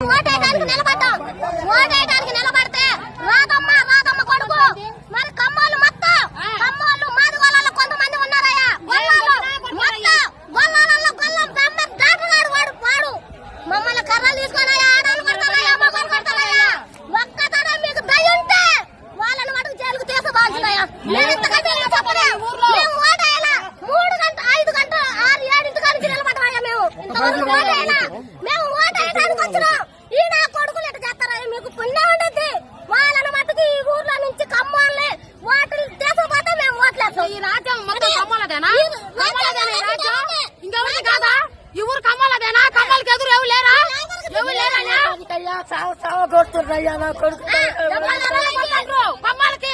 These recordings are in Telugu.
ఓటేయడానికి నిలబడితే రాదమ్మ కొడుకు మరి కమ్మోళ్ళు మొత్తం కమ్మోళ్ళు మాది గొల్లాలో కొంతమంది ఉన్నారయ్యా. గొల్లాలలో గొల్లం డాక్టర్ గారు వాడు మమ్మల్ని కర్రలు తీసుకున్నాయా, ఆడాలు కొడతారయ్యా, మొక్కలు కొడతారయ్యా. ఒక్కతడ మీకు దయ ఉంటే వాళ్ళని మటుకు జైలుకు తీసుకోవాల్సిందయ్యా. మేము ఇంతకంటే చెప్పలేము. మేము ఓటేయాలా 3 గంటలు 5 గంటలు 6, 7 ఇంటికానికి నిలబడమయ్యా. మేము ఇంతవరకు ఓటేయాలా. మేము ఓటేయడానికి వచ్చినాం. ఈ నా కొడుకులు ఎట్లా చేస్తారని మీకు పుణ్యం ఉండద్ది. వాళ్ళని మటుకు ఈ ఊర్లో నుంచి కమ్మాలని వాటిని తీసుకుపోతే మేము ఓట్లేస్తాం. ఈ రాజ్యం మొత్తం కమ్మాలదేనా? ఇంకెవరికి కాదా? ఈ ఊరు కమ్మాలదేనా? కమ్మాలకి ఎదురు ఎవరు లేరా? కొడుతున్నాయ్యా నా కొడుకు. కమ్మాలకి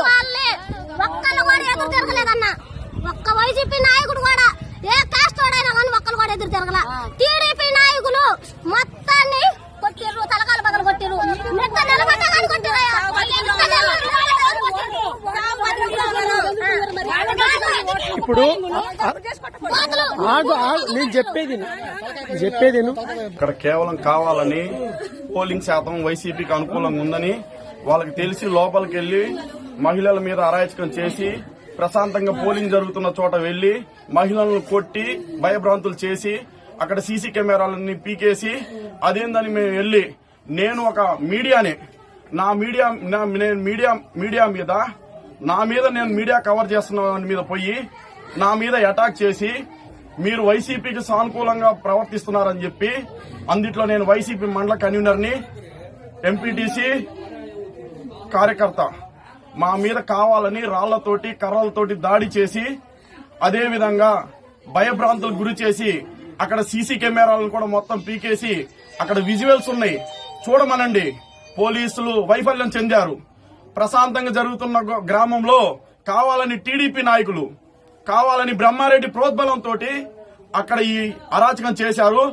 వాళ్ళే ఒక్కళ్ళు కూడా ఎదురు తిరగలేదన్నా. ఒక్క వైసీపీ నాయకుడు కూడా ఏ కాస్ట్ వాడైనా కానీ ఒక్కళ్ళు కూడా ఎదురు తిరగల. టీడీపీ నాయకులు మొత్తాన్ని కొట్టిర్రు, తలకాలు బగలు కొట్టిర్రు. నిన్న నిలబడ్డా కానీ కొట్టిరయ్యా. ఇప్పుడు నేను చెప్పేది ఇక్కడ కేవలం కావాలని పోలింగ్ శాతం వైసీపీకి అనుకూలంగా ఉందని వాళ్ళకి తెలిసి లోపలికి వెళ్లి మహిళల మీద అరాచకం చేసి ప్రశాంతంగా పోలింగ్ జరుగుతున్న చోట వెళ్లి మహిళలను కొట్టి భయభ్రాంతులు చేసి అక్కడ సీసీ కెమెరాలన్నీ పీకేసి అదేందని మేము వెళ్లి నేను ఒక మీడియాని నేను మీడియా కవర్ చేస్తున్న మీద పోయి నా మీద అటాక్ చేసి మీరు వైసీపీకి సానుకూలంగా ప్రవర్తిస్తున్నారని చెప్పి అందుట్లో నేను వైసీపీ మండల కన్వీనర్ని, ఎంపీటీసీ కార్యకర్త మా మీద కావాలని రాళ్లతోటి కర్రలతోటి దాడి చేసి అదేవిధంగా భయభ్రాంతులకు గురి చేసి అక్కడ సీసీ కెమెరాలను కూడా మొత్తం పీకేసి అక్కడ విజువల్స్ ఉన్నాయి చూడమనండి. పోలీసులు వైఫల్యం చెందారు. ప్రశాంతంగా జరుగుతున్న గ్రామంలో కావాలని టీడీపీ నాయకులు కావాలని బ్రహ్మారెడ్డి ప్రోద్బలంతో అక్కడ ఈ అరాచకం చేశారు.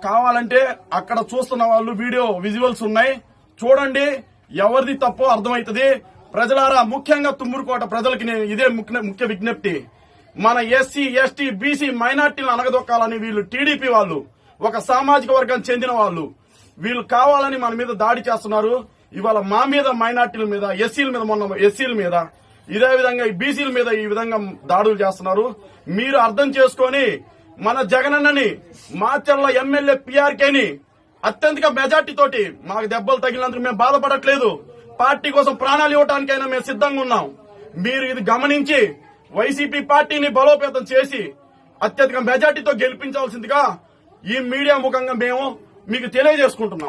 కావాలంటే అక్కడ చూస్తున్న వాళ్ళు వీడియో విజువల్స్ ఉన్నాయి చూడండి. ఎవరిది తప్పో అర్థమవుతుంది. ప్రజలారా, ముఖ్యంగా తుమ్మూరుకోట ప్రజలకి ఇదే ముఖ్య విజ్ఞప్తి. మన ఎస్సీ, ఎస్టీ, బీసీ మైనార్టీలను అనగదొక్కాలని వీళ్ళు టీడీపీ వాళ్ళు, ఒక సామాజిక వర్గానికి చెందిన వాళ్ళు, వీళ్ళు కావాలని మన మీద దాడి చేస్తున్నారు. ఇవాళ మా మీద, మైనార్టీల మీద, ఎస్సీల మీద, మొన్న ఎస్సీల మీద, ఇదే విధంగా ఈ బీసీల మీద ఈ విధంగా దాడులు చేస్తున్నారు. మీరు అర్థం చేసుకుని మన జగనన్నని, మాచర్ల ఎమ్మెల్యే పీఆర్కేని అత్యధిక మెజార్టీ తోటి, మాకు దెబ్బలు తగిలినందుకు మేము బాధపడట్లేదు, పార్టీ కోసం ప్రాణాలు ఇవ్వడానికైనా మేము సిద్ధంగా ఉన్నాం. మీరు ఇది గమనించి వైసీపీ పార్టీని బలోపేతం చేసి అత్యధిక మెజార్టీతో గెలిపించాల్సిందిగా ఈ మీడియా ముఖంగా మేము మీకు తెలియజేసుకుంటున్నాం.